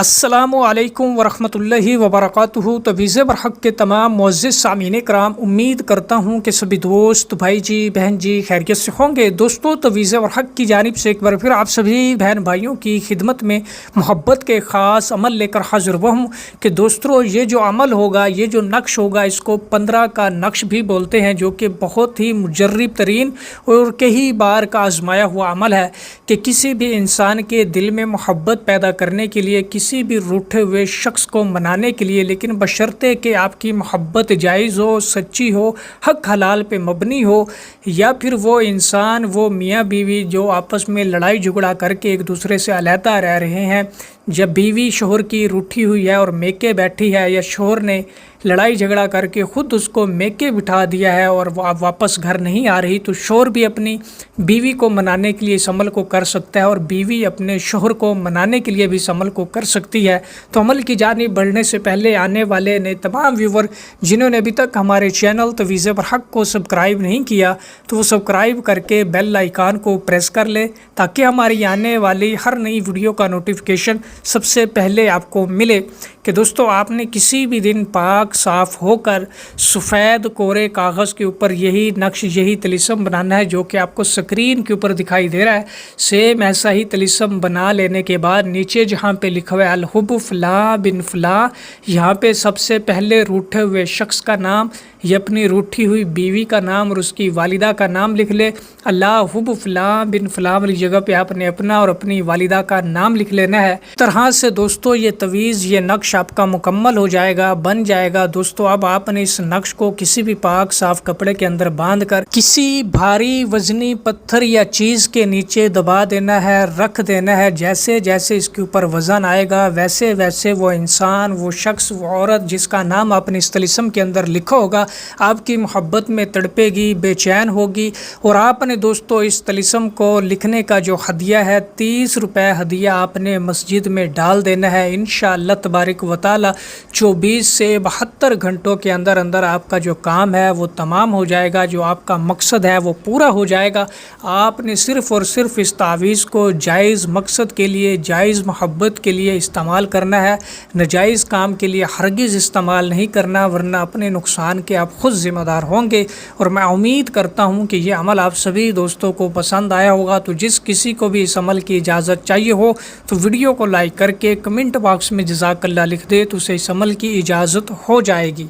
السلام علیکم ورحمۃ اللہ وبرکاتہ۔ تویز برحق کے تمام معزز سامعین کرام، امید کرتا ہوں کہ سبھی دوست بھائی جی بہن جی خیریت سے ہوں گے۔ دوستو، تویز برحق کی جانب سے ایک بار پھر آپ سبھی بہن بھائیوں کی خدمت میں محبت کے خاص عمل لے کر حاضر ہوا ہوں کہ دوستو، یہ جو عمل ہوگا، یہ جو نقش ہوگا، اس کو 15 کا نقش بھی بولتے ہیں، جو کہ بہت ہی مجرب ترین اور کئی بار کا آزمایا ہوا عمل ہے کہ کسی بھی انسان کے دل میں محبت پیدا کرنے کے لیے، کسی بھی روٹھے ہوئے شخص کو منانے کے لیے، لیکن بشرطے کہ آپ کی محبت جائز ہو، سچی ہو، حق حلال پہ مبنی ہو، یا پھر وہ انسان، وہ میاں بیوی جو آپس میں لڑائی جھگڑا کر کے ایک دوسرے سے علیحدہ رہ رہے ہیں، جب بیوی شوہر کی روٹھی ہوئی ہے اور میکے بیٹھی ہے، یا شوہر نے لڑائی جھگڑا کر کے خود اس کو میکے بٹھا دیا ہے اور وہ واپس گھر نہیں آ رہی، تو شوہر بھی اپنی بیوی کو منانے کے لیے اس عمل کو کر سکتا ہے، اور بیوی اپنے شوہر کو منانے کے لیے بھی اس عمل کو کر سکتی ہے۔ تو عمل کی جانب بڑھنے سے پہلے آنے والے نے تمام ویور جنہوں نے ابھی تک ہمارے چینل تویز برحق کو سبسکرائب نہیں کیا، تو وہ سبسکرائب کر کے بیل آئیکن کو پریس کر لے، تاکہ ہماری آنے والی ہر نئی ویڈیو کا نوٹیفیکیشن سب سے پہلے آپ کو ملے۔ کہ دوستو، آپ نے کسی بھی دن پاک صاف ہو کر سفید کورے کاغذ کے اوپر یہی نقش، یہی طلسم بنانا ہے، جو کہ آپ کو سکرین کے اوپر دکھائی دے رہا ہے۔ سیم ایسا ہی طلسم بنا لینے کے بعد نیچے جہاں پہ لکھا ہوا ہے الحب فلاں بن فلاں، یہاں پہ سب سے پہلے روٹھے ہوئے شخص کا نام، یہ اپنی روٹھی ہوئی بیوی کا نام اور اس کی والدہ کا نام لکھ لے۔ اللہ حب فلاں بن فلاں والی جگہ پہ آپ نے اپنا اور اپنی والدہ کا نام لکھ لینا ہے۔ اس طرح سے دوستو، یہ تویز، یہ نقش آپ کا مکمل ہو جائے گا، بن جائے گا۔ دوستو، اب آپ نے اس نقش کو کسی بھی پاک صاف کپڑے کے اندر باندھ کر کسی بھاری وزنی پتھر یا چیز کے نیچے دبا دینا ہے، رکھ دینا ہے۔ جیسے جیسے اس کے اوپر وزن آئے گا، ویسے ویسے وہ انسان، وہ شخص، وہ عورت جس کا نام آپ نے اس طلسم کے اندر لکھا ہوگا، آپ کی محبت میں تڑپے گی، بے چین ہوگی۔ اور آپ نے دوستو اس طلسم کو لکھنے کا جو ہدیہ ہے، 30 روپے ہدیہ آپ نے مسجد میں ڈال دینا ہے۔ انشاءاللہ تبارک و تعالی 24 سے 72 گھنٹوں کے اندر اندر آپ کا جو کام ہے وہ تمام ہو جائے گا، جو آپ کا مقصد ہے وہ پورا ہو جائے گا۔ آپ نے صرف اور صرف اس تعویذ کو جائز مقصد کے لیے، جائز محبت کے لیے استعمال کرنا ہے، ناجائز کام کے لیے ہرگز استعمال نہیں کرنا، ورنہ اپنے نقصان کے آپ خود ذمہ دار ہوں گے۔ اور میں امید کرتا ہوں کہ یہ عمل آپ سبھی دوستوں کو پسند آیا ہوگا۔ تو جس کسی کو بھی اس عمل کی اجازت چاہیے ہو تو ویڈیو کو لائک کر کے کمنٹ باکس میں جزاک اللہ لکھ دے، تو اسے اس عمل کی اجازت ہو جائے گی۔